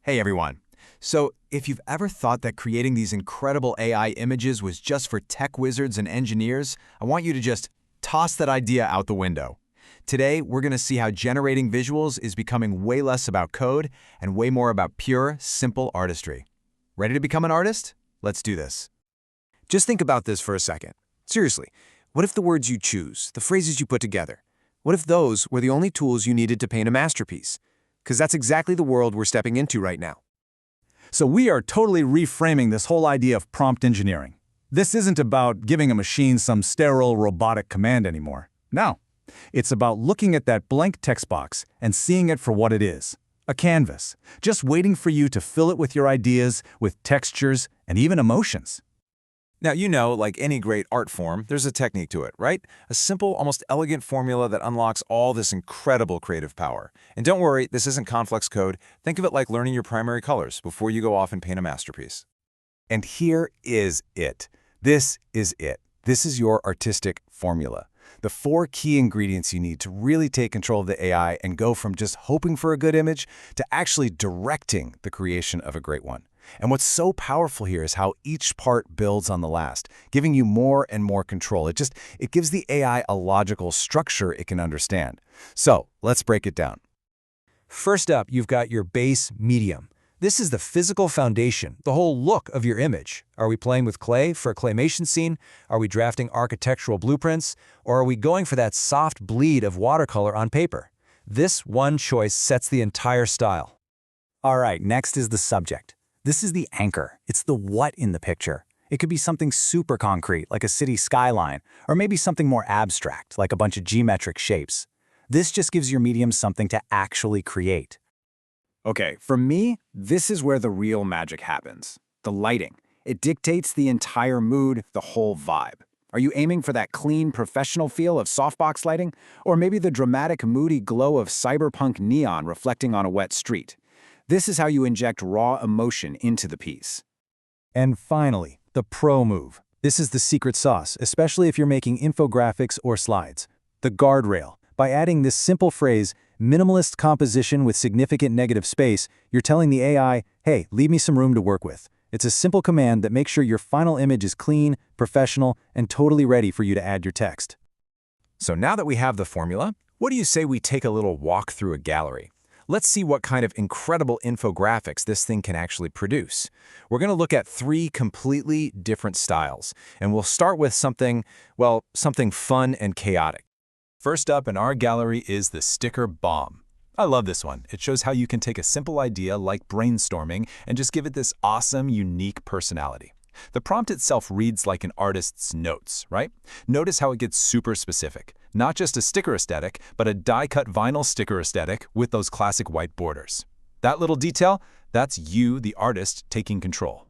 Hey everyone. So, if you've ever thought that creating these incredible AI images was just for tech wizards and engineers, I want you to just toss that idea out the window. Today, we're going to see how generating visuals is becoming way less about code and way more about pure, simple artistry. Ready to become an artist? Let's do this. Just think about this for a second. Seriously, what if the words you choose, the phrases you put together, what if those were the only tools you needed to paint a masterpiece? Because that's exactly the world we're stepping into right now. So we are totally reframing this whole idea of prompt engineering. This isn't about giving a machine some sterile robotic command anymore. No, it's about looking at that blank text box and seeing it for what it is, a canvas, just waiting for you to fill it with your ideas, with textures, and even emotions. Now, like any great art form, there's a technique to it, right? A simple, almost elegant formula that unlocks all this incredible creative power. And don't worry, this isn't complex code. Think of it like learning your primary colors before you go off and paint a masterpiece. And here is it. This is it. This is your artistic formula. The 4 key ingredients you need to really take control of the AI and go from just hoping for a good image to actually directing the creation of a great one. And what's so powerful here is how each part builds on the last, giving you more and more control. It gives the AI a logical structure it can understand. So let's break it down. First up, you've got your base medium. This is the physical foundation, the whole look of your image. Are we playing with clay for a claymation scene? Are we drafting architectural blueprints? Or are we going for that soft bleed of watercolor on paper? This one choice sets the entire style. All right, next is the subject. This is the anchor. It's the what in the picture. It could be something super concrete, like a city skyline, or maybe something more abstract, like a bunch of geometric shapes. This just gives your medium something to actually create. Okay, for me, this is where the real magic happens. The lighting. It dictates the entire mood, the whole vibe. Are you aiming for that clean, professional feel of softbox lighting? Or maybe the dramatic, moody glow of cyberpunk neon reflecting on a wet street? This is how you inject raw emotion into the piece. And finally, the pro move. This is the secret sauce, especially if you're making infographics or slides. The guardrail. By adding this simple phrase, minimalist composition with significant negative space, you're telling the AI, hey, leave me some room to work with. It's a simple command that makes sure your final image is clean, professional, and totally ready for you to add your text. So now that we have the formula, what do you say we take a little walk through a gallery? Let's see what kind of incredible infographics this thing can actually produce. We're going to look at 3 completely different styles, and we'll start with something fun and chaotic. First up in our gallery is the sticker bomb. I love this one. It shows how you can take a simple idea like brainstorming and just give it this awesome, unique personality. The prompt itself reads like an artist's notes, right? Notice how it gets super specific. Not just a sticker aesthetic, but a die-cut vinyl sticker aesthetic with those classic white borders. That little detail, that's you, the artist, taking control.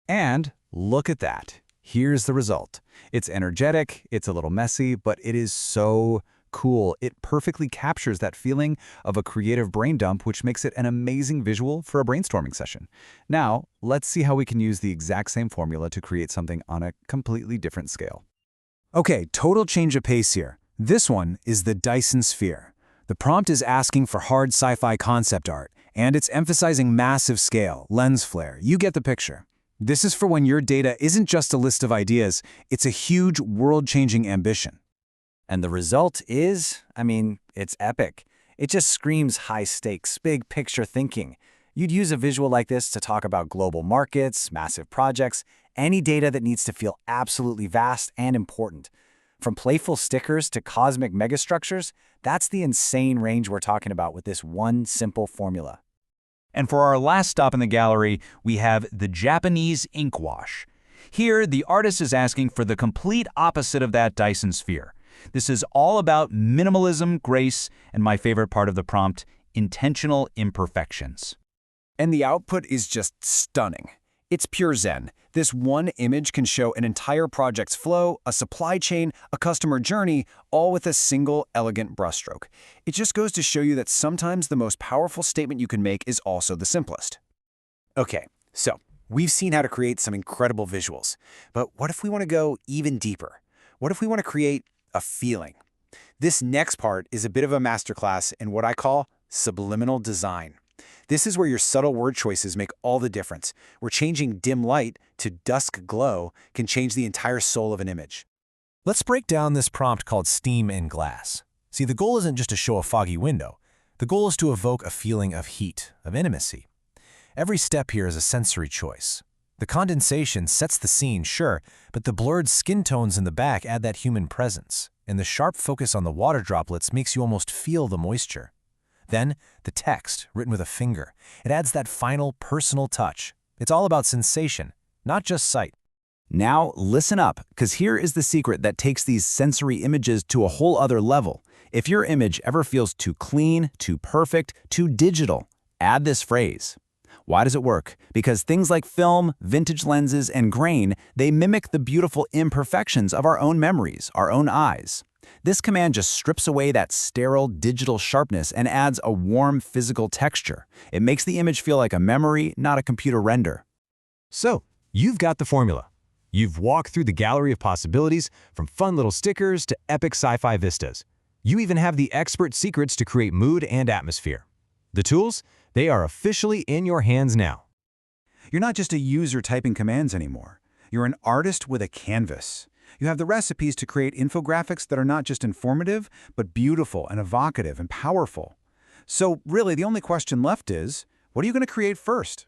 And look at that. Here's the result. It's energetic, it's a little messy, but it is so cool. It perfectly captures that feeling of a creative brain dump, which makes it an amazing visual for a brainstorming session. Now, let's see how we can use the exact same formula to create something on a completely different scale. Okay, total change of pace here. This one is the Dyson Sphere. The prompt is asking for hard sci-fi concept art, and it's emphasizing massive scale, lens flare. You get the picture. This is for when your data isn't just a list of ideas, it's a huge world-changing ambition. And the result is, it's epic. It just screams high stakes, big picture thinking. You'd use a visual like this to talk about global markets, massive projects, any data that needs to feel absolutely vast and important. From playful stickers to cosmic megastructures, that's the insane range we're talking about with this one simple formula. And for our last stop in the gallery, we have the Japanese ink wash. Here, the artist is asking for the complete opposite of that Dyson Sphere. This is all about minimalism, grace, and my favorite part of the prompt, intentional imperfections. And the output is just stunning. It's pure zen. This one image can show an entire project's flow, a supply chain, a customer journey, all with a single elegant brushstroke. It just goes to show you that sometimes the most powerful statement you can make is also the simplest. Okay, so we've seen how to create some incredible visuals. But what if we want to go even deeper? What if we want to create a feeling? This next part is a bit of a masterclass in what I call subliminal design. This is where your subtle word choices make all the difference, where changing dim light to dusk glow can change the entire soul of an image. Let's break down this prompt called Steam in Glass. See, the goal isn't just to show a foggy window. The goal is to evoke a feeling of heat, of intimacy. Every step here is a sensory choice. The condensation sets the scene, sure, but the blurred skin tones in the back add that human presence, and the sharp focus on the water droplets makes you almost feel the moisture. Then, the text, written with a finger, it adds that final personal touch. It's all about sensation, not just sight. Now, listen up, because here is the secret that takes these sensory images to a whole other level. If your image ever feels too clean, too perfect, too digital, add this phrase. Why does it work? Because things like film, vintage lenses, and grain, they mimic the beautiful imperfections of our own memories, our own eyes. This command just strips away that sterile digital sharpness and adds a warm physical texture. It makes the image feel like a memory, not a computer render. So, you've got the formula. You've walked through the gallery of possibilities, from fun little stickers to epic sci-fi vistas. You even have the expert secrets to create mood and atmosphere. The tools? They are officially in your hands now. You're not just a user typing commands anymore. You're an artist with a canvas. You have the recipes to create infographics that are not just informative, but beautiful and evocative and powerful. So really, the only question left is, what are you going to create first?